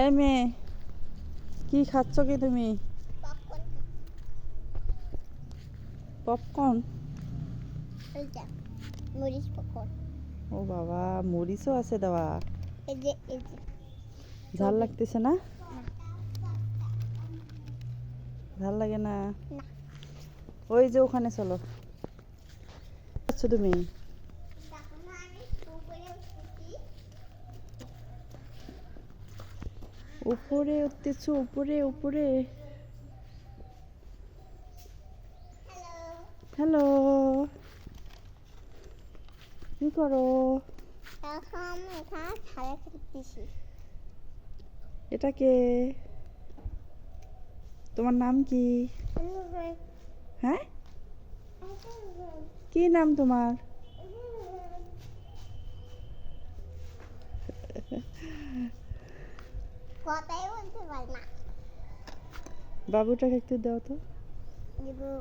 এই মেয়ে, কি খাচ্ছ কি তুমি? পপকর্ন? মরিচ পপকর্ন। ও বাবা, মরিচও আছে দেওয়া। এই যে ঝাল লাগতেছে না? ঝাল লাগে না? না। ওই যে ওখানে চলো। আচ্ছা তুমি উপরে উঠতেছো, উপরে উপরে। হ্যালো, কি করো? এখন এখানে খেলা খেলতেছি। এটা কে? তোমার নাম কি? হ্যাঁ, কি নাম তোমার? কথাই বলতে পারি না। বাবুটাকে একটু দাও তো। দেবো।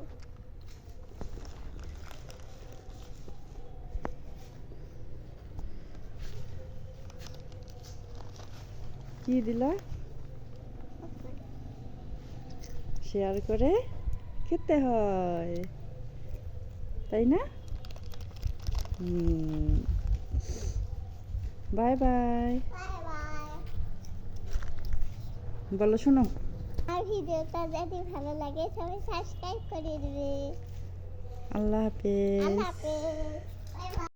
কি দিলা? শেয়ার করে খেতে হয়, তাই না? Bye bye bye bye. বলো, শোনো। আর ভিডিওটা যদি ভালো লাগে সবাই সাবস্ক্রাইব করে দেবে। আল্লাহ হাফেজ। আল্লাহ হাফেজ।